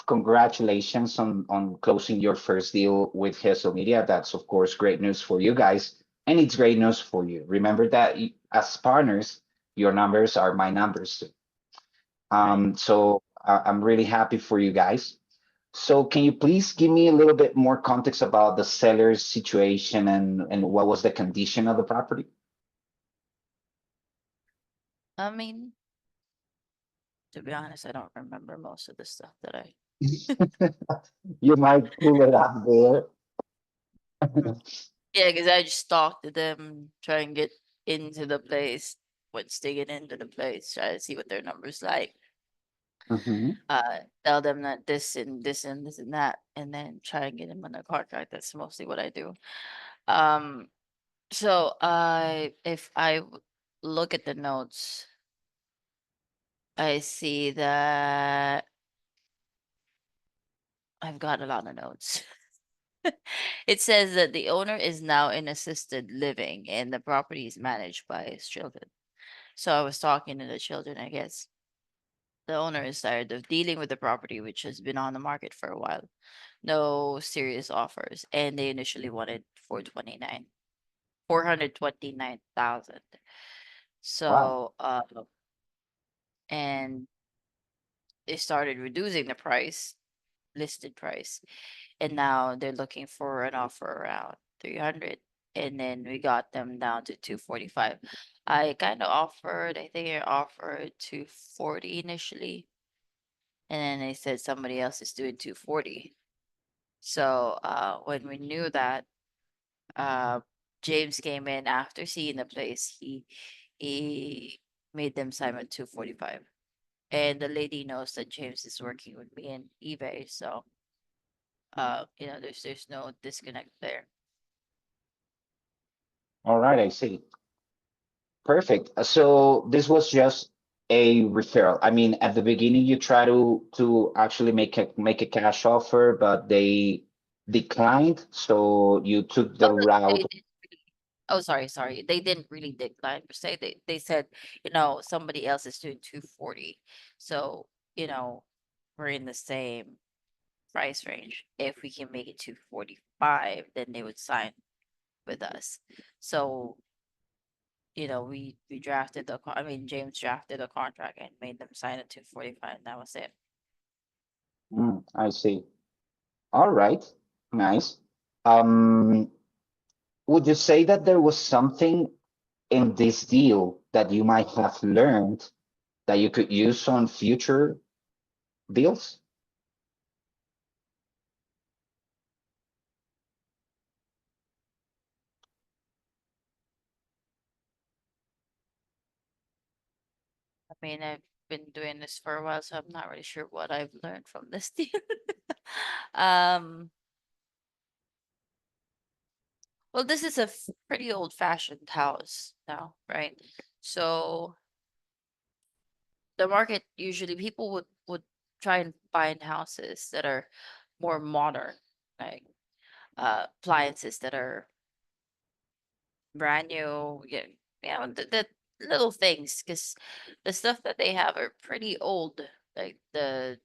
off, congratulations on closing your first deal with Hesel Media. That's of course great news for you guys, and it's great news for you. Remember that as partners, your numbers are my numbers too. Right. So I'm really happy for you guys. So can you please give me a little bit more context about the seller's situation and what was the condition of the property? I mean, to be honest, I don't remember most of the stuff that I. You might pull it up there. Yeah, because I just talked to them, try and get into the place. Once they get into the place, try to see what their numbers like. Mhm. Tell them that this and this and this and that, and then try and get them on their contract. That's mostly what I do. Um, so if I look at the notes, I see that I've got a lot of notes. It says that the owner is now in assisted living and the property is managed by his children. So I was talking to the children, I guess. The owner is tired of dealing with the property, which has been on the market for a while. No serious offers. And they initially wanted 429,000. Wow. So and they started reducing the price, listed price. And now they're looking for an offer around 300, and then we got them down to 245. I kind of offered, I think I offered 240 initially, and then they said somebody else is doing 240. So when we knew that, uh James came in after seeing the place. He made them sign at 245, and the lady knows that James is working with me and eBay, so there's no disconnect there. All right, I see. Perfect. So this was just a referral. I mean, at the beginning, you try to actually make a cash offer, but they declined. So you took Oh, the no, they route. didn't really. Oh, sorry. They didn't really decline per se. They said, somebody else is doing 240. So, you know, we're in the same price range. If we can make it 245, then they would sign with us. So, we drafted I mean, James drafted a contract and made them sign at 245, and that was it. I see. All right. Nice. Um, would you say that there was something in this deal that you might have learned that you could use on future deals? I mean, I've been doing this for a while, so I'm not really sure what I've learned from this deal. um, well, this is a pretty old-fashioned house now, right? So the market usually people would try and find houses that are more modern, like appliances that are brand new. The little things, because the stuff that they have are pretty old. Like the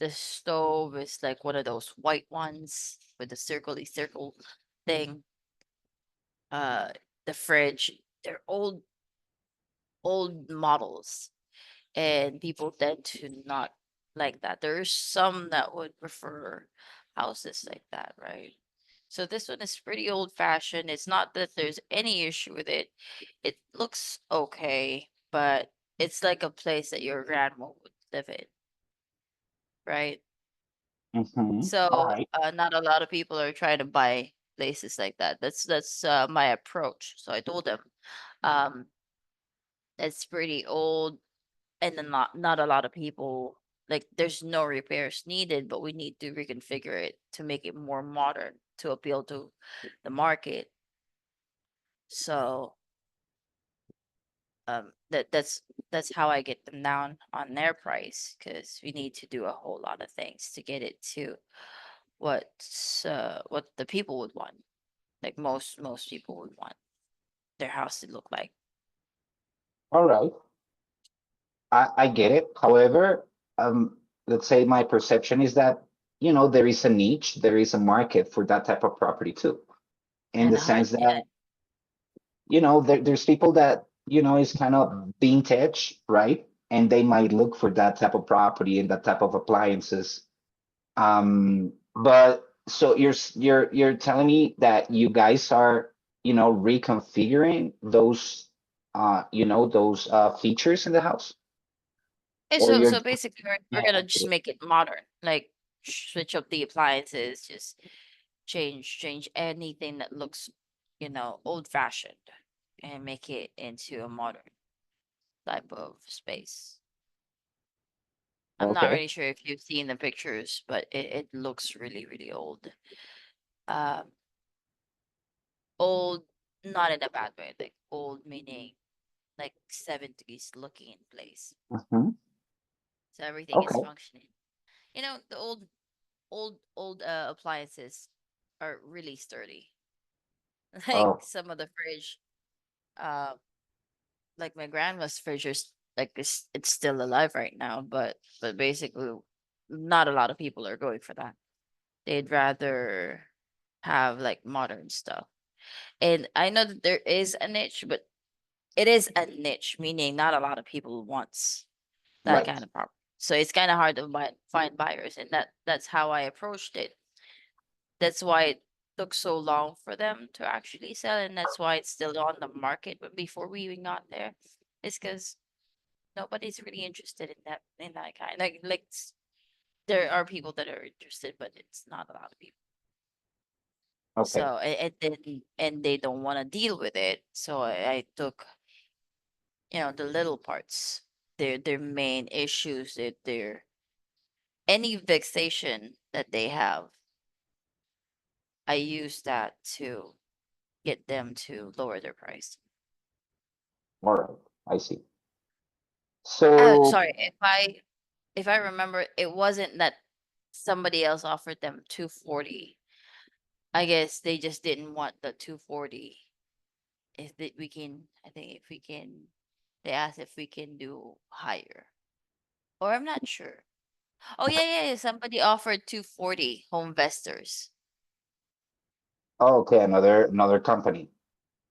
stove is like one of those white ones with the circle thing. Uh, the fridge, they're old models, and people tend to not like that. There's some that would prefer houses like that, right? So this one is pretty old fashioned. It's not that there's any issue with it. It looks okay, but it's like a place that your grandma would live in, right? All So right. not a lot of people are trying to buy places like that. That's my approach. So I told them, um, it's pretty old, and then not a lot of people, like, there's no repairs needed, but we need to reconfigure it to make it more modern to appeal to the market. So that's how I get them down on their price, because we need to do a whole lot of things to get it to what the people would want, like most people would want their house to look like. All right. I get it. However, let's say my perception is that, there is a niche, there is a market for that type of property too, in And the a hard, sense yeah, that, there's people that, is kind of vintage, right? And they might look for that type of property and that type of appliances. But so you're telling me that you guys are, reconfiguring those, those features in the house, and or you're so just basically we're adding gonna to just it? make it modern, like switch up the appliances, just change anything that looks, old fashioned, and make it into a modern type of space. I'm not Okay. really sure if you've seen the pictures, but it looks really, really old. Um, old, not in a bad way, like old meaning like 70s looking in place. Hmm. So everything is Okay. functioning. The old appliances are really sturdy. Like Oh, some of the fridge, uh, like my grandma's fridge is like it's still alive right now, but basically not a lot of people are going for that. They'd rather have like modern stuff. And I know that there is a niche, but it is a niche, meaning not a lot of people wants that right. kind of property. So it's kind of hard to find buyers, and that's how I approached it. That's why it took so long for them to actually sell, and that's why it's still on the market. But before we even got there, it's because nobody's really interested in that kind. There are people that are interested, but it's not a lot of people. Okay. So and they don't want to deal with it. So I took the little parts, their main issues, their any vexation that they have. I use that to get them to lower their price. All right. I see. So, Sorry, if I remember, it wasn't that somebody else offered them 240. I guess they just didn't want the 240. I think if we can, they asked if we can do higher, or I'm not sure. Oh yeah, yeah, yeah. Somebody offered 240 home investors. okay, another company.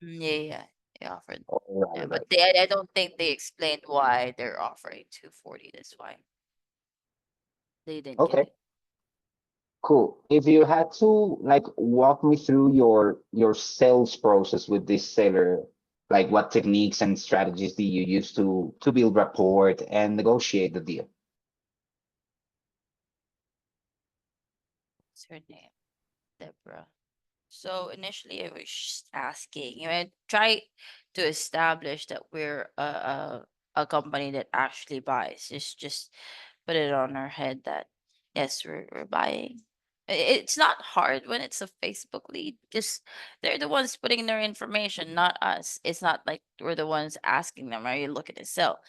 Yeah, yeah, they offered. All Yeah, right, but right. I don't think they explained why they're offering 240. That's why they didn't get Okay. it. Cool. If you had to like walk me through your sales process with this seller, like what techniques and strategies do you use to build rapport and negotiate the deal? What's her name? Deborah. So initially, I was just asking, try to establish that we're a company that actually buys. Just put it on our head that yes, we're buying. It's not hard when it's a Facebook lead. Just they're the ones putting their information, not us. It's not like we're the ones asking them, "Are you looking to sell?"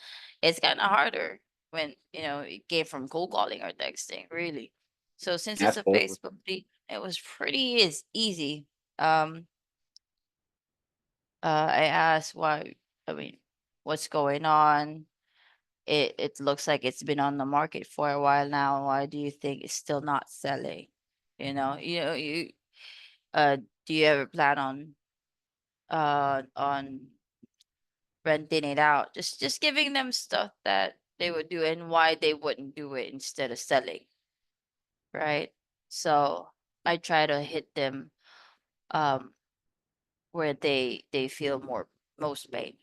It's kind of harder when it came from cold calling or texting, really. So since it's a Absolutely. Facebook lead, it was pretty is easy. Um, I asked why. I mean, what's going on? It looks like it's been on the market for a while now. Why do you think it's still not selling? You uh do you ever plan on renting it out? Just giving them stuff that they would do and why they wouldn't do it instead of selling, right? So I try to hit them um where they feel most pain.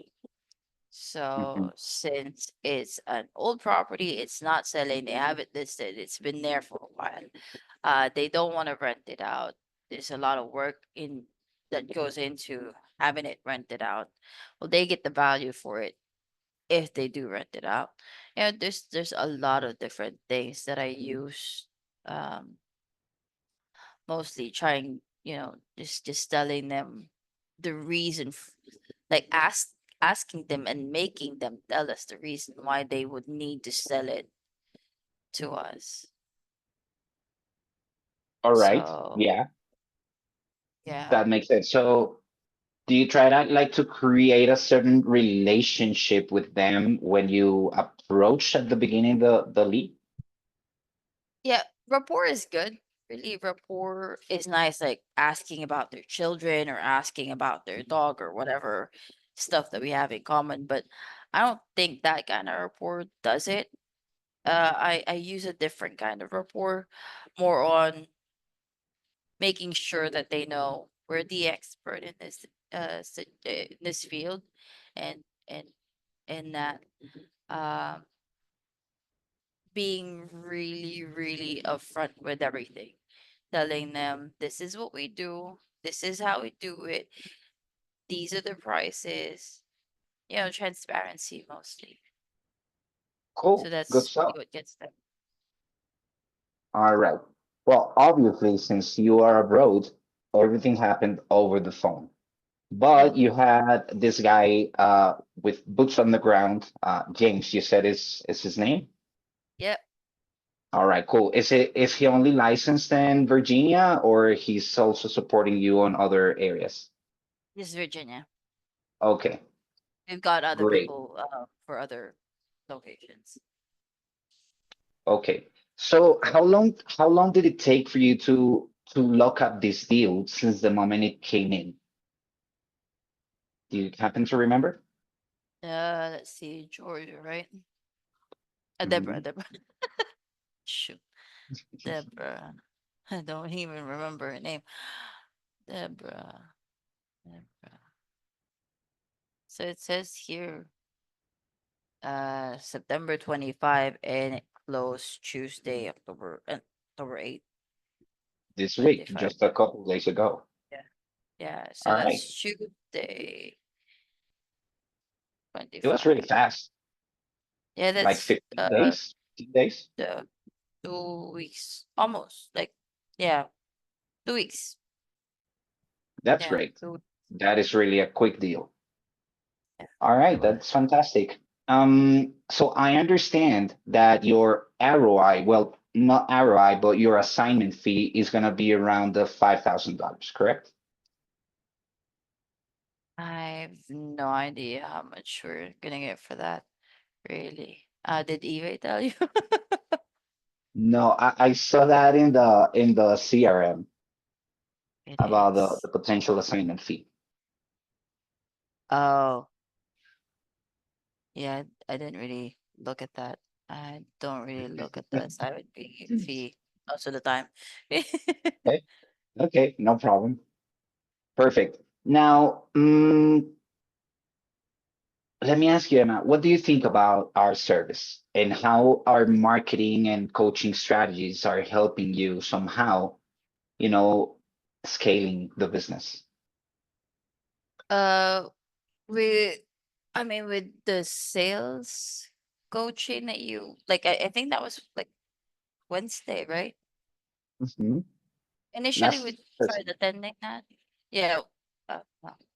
Mhm. So since it's an old property, it's not selling, they have it listed, it's been there for a while. They don't want to rent it out. There's a lot of work in that goes into having it rented out. Well, they get the value for it if they do rent it out. There's a lot of different things that I use. Um, mostly trying, just telling them the reason, like asking them and making them tell us the reason why they would need to sell it to us. All right. So Yeah, yeah. that makes sense. So, do you try to like to create a certain relationship with them when you approach at the beginning the lead? Yeah, rapport is good. Really, rapport is nice, like asking about their children or asking about their dog or whatever stuff that we have in common. But I don't think that kind of rapport does it. I use a different kind of rapport, more on making sure that they know we're the expert in this in this field, and and and that um being really really upfront with everything, telling them this is what we do, this is how we do it, these are the prices, transparency mostly. So Cool. Good that's stuff. really what gets them. All right. Well, obviously, since you are abroad, everything happened over the phone. But Mm-hmm. you had this guy with boots on the ground. James, you said is his name? Yep, All right, cool. Is he only licensed in Virginia, or he's also supporting you on other areas? this is Virginia. Okay, We've got other great. people for other locations. Okay. So how long did it take for you to lock up this deal since the moment it came in? Do you happen to remember? Let's see, Georgia, right? Deborah, Hmm. Deborah. Shoot, Deborah. I don't even remember her name. Deborah, Deborah. So it says here, September 25, and it closed Tuesday, October 8th, This week, 25. just a couple days ago. Yeah. Yeah. So All that's right. Tuesday, It was really 25. fast, Yeah, like that's 15 days, 10 days. the 2 weeks almost. Like, yeah, 2 weeks. That's Yeah. great. That is really a quick deal. All right, Yeah. that's fantastic. So I understand that your ROI, well, not ROI, but your assignment fee is going to be around the $5,000, correct? I have no idea how much we're gonna get for that. Really. Did Eve tell you? No, I saw that in the CRM It about is. the potential assignment fee. Oh, yeah. I didn't really look at that. I don't really look at the assignment fee most of the time. Okay, okay, no problem. Perfect. Now, let me ask you, Emma, what do you think about our service and how our marketing and coaching strategies are helping you somehow, you know, scaling the business? uh, with, I mean, with the sales coaching that you like, I think that was like Wednesday, right? Hmm. Initially, we Last person. tried attending that. Yeah. No.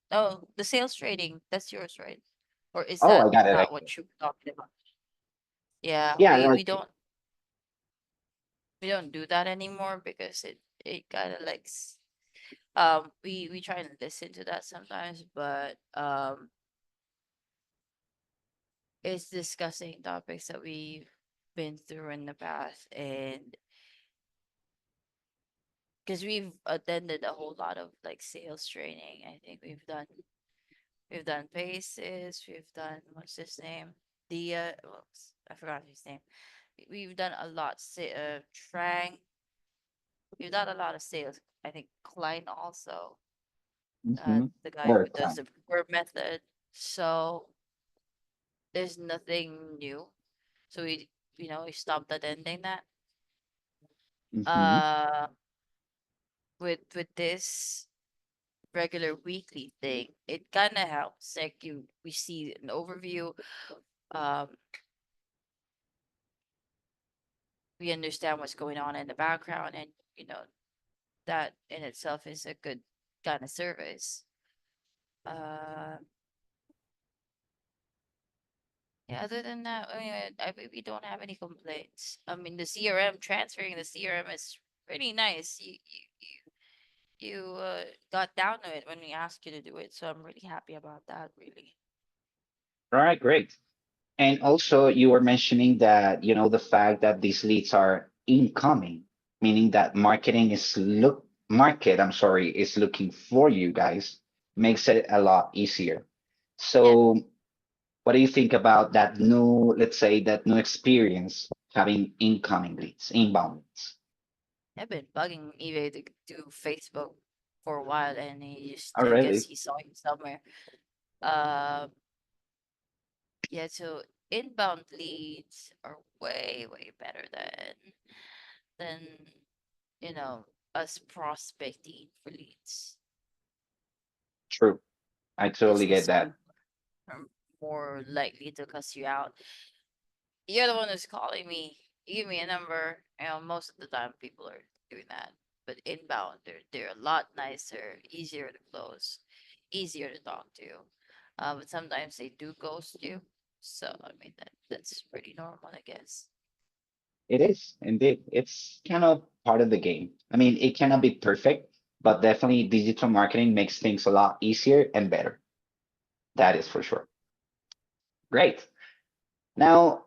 Oh, the sales trading, that's yours, right? Or is Oh, I that got it. not what you were talking about? Yeah, Yeah, we like, don't do that anymore because it kind of like we try and listen to that sometimes, but it's discussing topics that we've been through in the past, and because we've attended a whole lot of like sales training. I think we've done paces, we've done, what's his name, whoops, I forgot his name. We've done a lot, Trang. We've done a lot of sales. I think Klein also, hmm, the guy who work does time. the word method. So there's nothing new. So we stopped attending that. Hmm. Uh, with this regular weekly thing, it kind of helps. Like we see an overview. Um, we understand what's going on in the background, and that in itself is a good kind of service. Uh, yeah, other than that, I mean, we don't have any complaints. I mean, the CRM, transferring the CRM is pretty nice. You got down to it when we asked you to do it, so I'm really happy about that. Really. All right, great. And also, you were mentioning that, the fact that these leads are incoming, meaning that market, I'm sorry, is looking for you guys, makes it a lot easier. Yeah, So what do you think about that new, let's say, that new experience having incoming leads, inbound leads? I've been bugging eBay to do Facebook for a while, and he just, Oh, I guess really? he saw you somewhere. Uh, yeah, so inbound leads are way, way better than you know us prospecting for leads. True. I totally get Because that. people are more likely to cuss you out. You're the one who's calling me. You give me a number. Most of the time people are doing that. But inbound, they're a lot nicer, easier to close, easier to talk to. But sometimes they do ghost you. So I mean that's pretty normal, I guess. It is indeed. It's kind of part of the game. I mean, it cannot be perfect, but definitely digital marketing makes things a lot easier and better. That is for sure. Great. Now,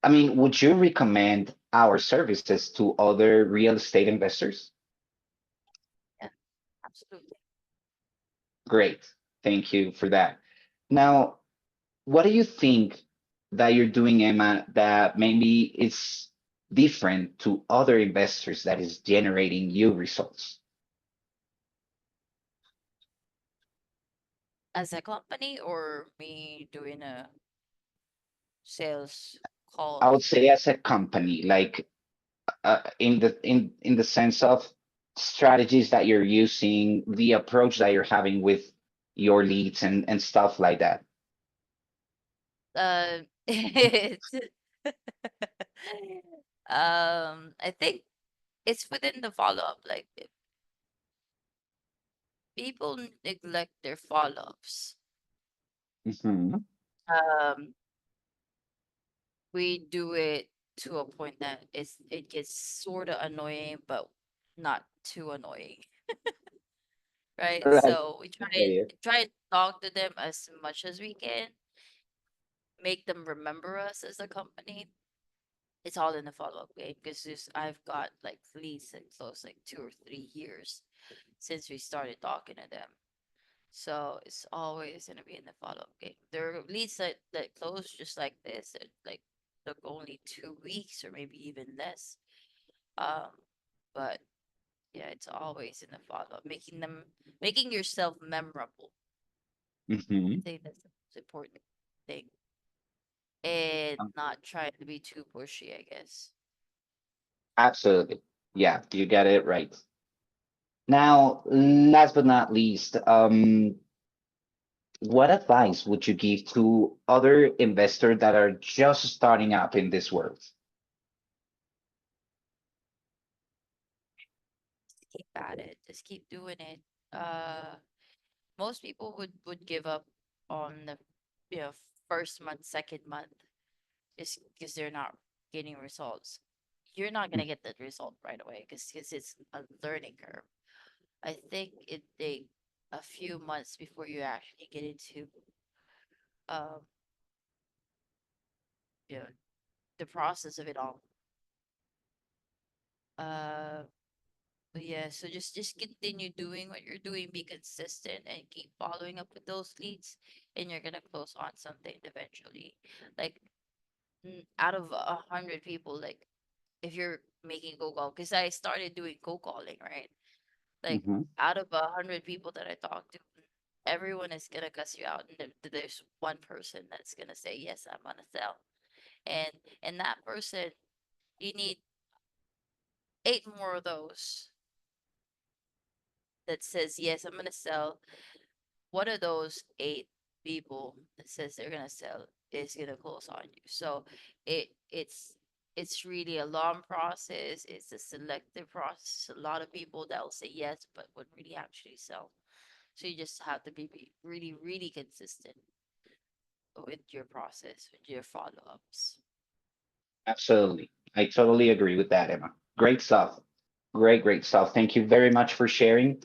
I mean, would you recommend our services to other real estate investors? Yeah, absolutely. Great. Thank you for that. Now, what do you think that you're doing, Emma, that maybe is different to other investors that is generating you results? As a company or me doing a sales I call. would say as a company, like in the sense of strategies that you're using, the approach that you're having with your leads and stuff like that. It's I think it's within the follow-up. Like if people neglect their follow-ups. Mhm. Um, we do it to a point that it gets sort of annoying, but not too annoying, right? All right. So we I hear you. try and talk to them as much as we can, make them remember us as a company. It's all in the follow-up game because I've got like leads that close like 2 or 3 years since we started talking to them. So it's always gonna be in the follow-up game. There are leads that close just like this that like took only 2 weeks or maybe even less. Um, but yeah, it's always in the follow-up, making yourself memorable. I Mhm. think that's the most important thing, and not trying to be too pushy, I guess. Absolutely. Yeah, you got it right. Now, last but not least, what advice would you give to other investors that are just starting up in this world? Just keep at it. Just keep doing it. Uh, Most people would give up on the you know first month, second month, just because they're not getting results. You're not gonna get that result right away because it's a learning curve. I think it take a few months before you actually get into um you know the process of it all. Uh, but yeah, so just continue doing what you're doing, be consistent, and keep following up with those leads, and you're gonna close on something eventually. Like out of 100 people, like if you're making cold call, because I started doing cold calling, right? Like Mhm. out of 100 people that I talk to, everyone is gonna cuss you out, and there's one person that's gonna say yes, I'm gonna sell, and that person, you need 8 more of those that says yes, I'm gonna sell. One of those 8 people that says they're gonna sell is gonna close on you. So it's really a long process. It's a selective process. A lot of people that will say yes, but would really actually sell. So you just have to be really, really consistent with your process, with your follow-ups. Absolutely. I totally agree with that, Emma. Great stuff. Great stuff. Thank you very much for sharing.